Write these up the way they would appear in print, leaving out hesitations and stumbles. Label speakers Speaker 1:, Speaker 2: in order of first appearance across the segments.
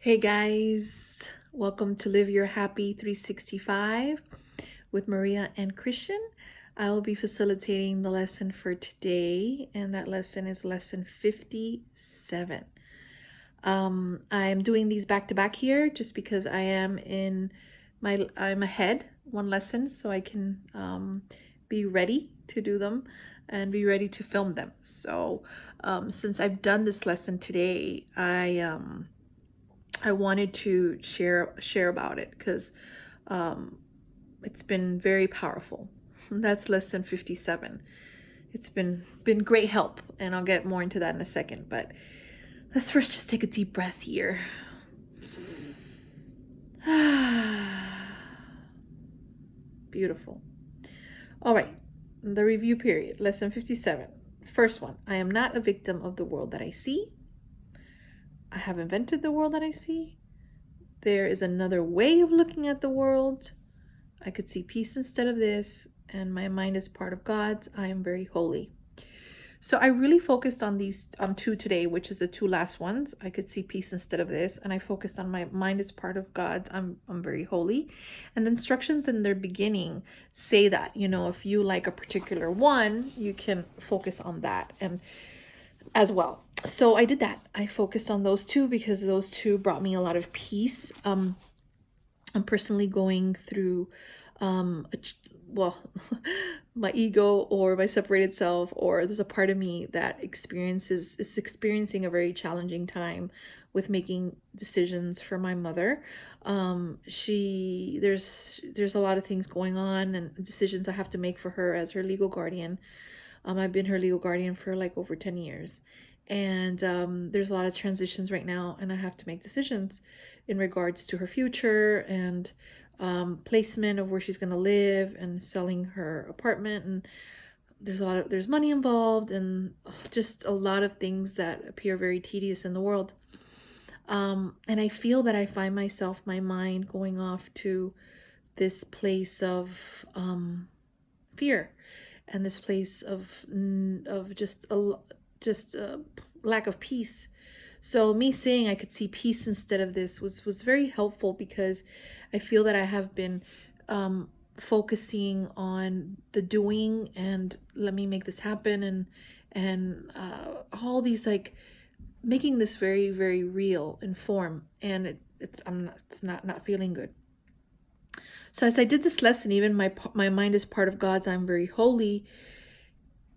Speaker 1: Hey guys, welcome to Live Your Happy 365 with Maria and Christian. I will be facilitating the lesson for today, and that lesson is lesson 57. I'm doing these back to back here just because I'm ahead one lesson, so I can be ready to do them and be ready to film them. So since I've done this lesson today, I wanted to share about it because it's been very powerful. That's lesson 57. It's been great help, and I'll get more into that in a second. But let's first just take a deep breath here. Beautiful. All right, the review period, lesson 57. First one, I am not a victim of the world that I see. I have invented the world that I see. There is another way of looking at the world. I could see peace instead of this, and my mind is part of God's. I am very holy. So I really focused on two today, which is the two last ones. I could see peace instead of this, and I focused on my mind is part of God's. I'm very holy. And the instructions in their beginning say that, if you like a particular one, you can focus on that and as well. So I did that. I focused on those two because those two brought me a lot of peace. I'm personally going through my ego or my separated self, or there's a part of me that is experiencing a very challenging time with making decisions for my mother. There's a lot of things going on and decisions I have to make for her as her legal guardian. I've been her legal guardian for like over 10 years. And there's a lot of transitions right now, and I have to make decisions in regards to her future and placement of where she's going to live and selling her apartment. And there's money involved, and just a lot of things that appear very tedious in the world. And I feel that I find my mind going off to this place of fear, and this place of just a lack of peace. So me saying I could see peace instead of this was very helpful, because I feel that I have been focusing on the doing and let me make this happen, and all these, like, making this very, very real in form, and it's not feeling good. So as I did this lesson, even my mind is part of God's, I'm very holy,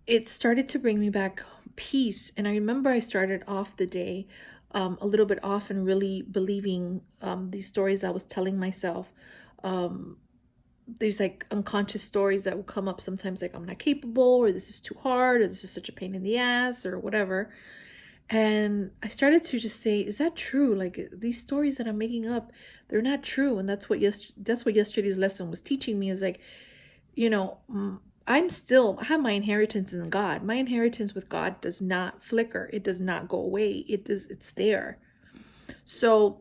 Speaker 1: it started to bring me back peace. And I remember I started off the day a little bit off and really believing these stories I was telling myself. There's like unconscious stories that will come up sometimes, like I'm not capable, or this is too hard, or this is such a pain in the ass, or whatever. And I started to just say, is that true? Like, these stories that I'm making up, they're not true. And that's what yesterday's lesson was teaching me, is like, I have my inheritance in God. My inheritance with God does not flicker. It does not go away. It's there. So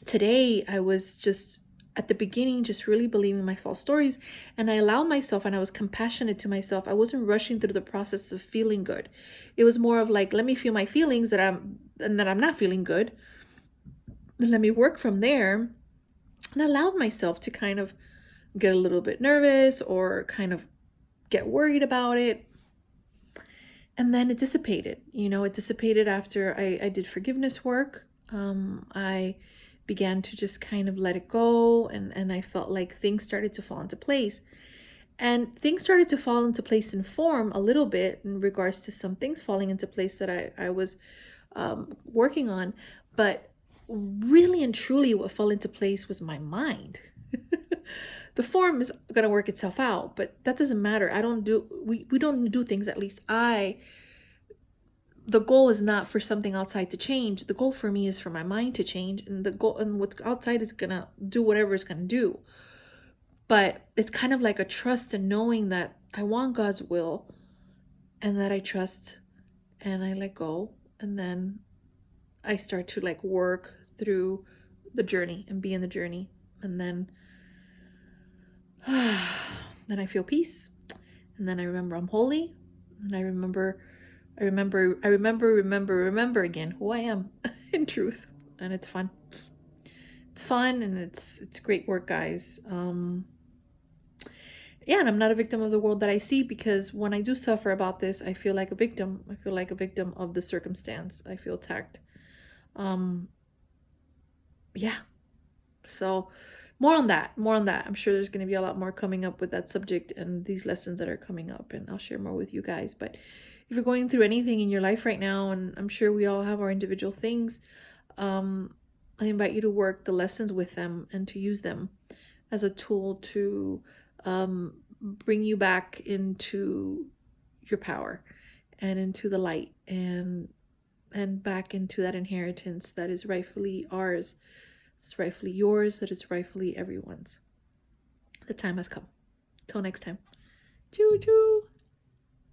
Speaker 1: today I was just at the beginning just really believing my false stories, and I allowed myself, and I was compassionate to myself. I wasn't rushing through the process of feeling good. It was more of like, let me feel my feelings that I'm not feeling good. Then let me work from there. And I allowed myself to kind of get a little bit nervous or kind of get worried about it. And then it dissipated. It dissipated after I did forgiveness work. I began to just kind of let it go, and I felt like things started to fall into place. And things started to fall into place in form a little bit in regards to some things falling into place that I was working on. But really and truly what fell into place was my mind. The form is going to work itself out, but that doesn't matter. We don't do things, at least the goal is not for something outside to change. The goal for me is for my mind to change, and what's outside is going to do whatever it's going to do. But it's kind of like a trust and knowing that I want God's will, and that I trust, and I let go, and then I start to like work through the journey and be in the journey, and then I feel peace, and then I remember I'm holy, and I remember again who I am in truth. and it's fun. It's fun, and it's great work, guys. Yeah, and I'm not a victim of the world that I see, because when I do suffer about this, I feel like a victim. I feel like a victim of the circumstance. I feel attacked. Um, yeah. So more on that. More on that. I'm sure there's going to be a lot more coming up with that subject and these lessons that are coming up, and I'll share more with you guys. But if you're going through anything in your life right now, and I'm sure we all have our individual things, I invite you to work the lessons with them and to use them as a tool to bring you back into your power and into the light, and back into that inheritance that is rightfully ours. It's rightfully yours, that is rightfully everyone's. The time has come. Till next time. Choo choo.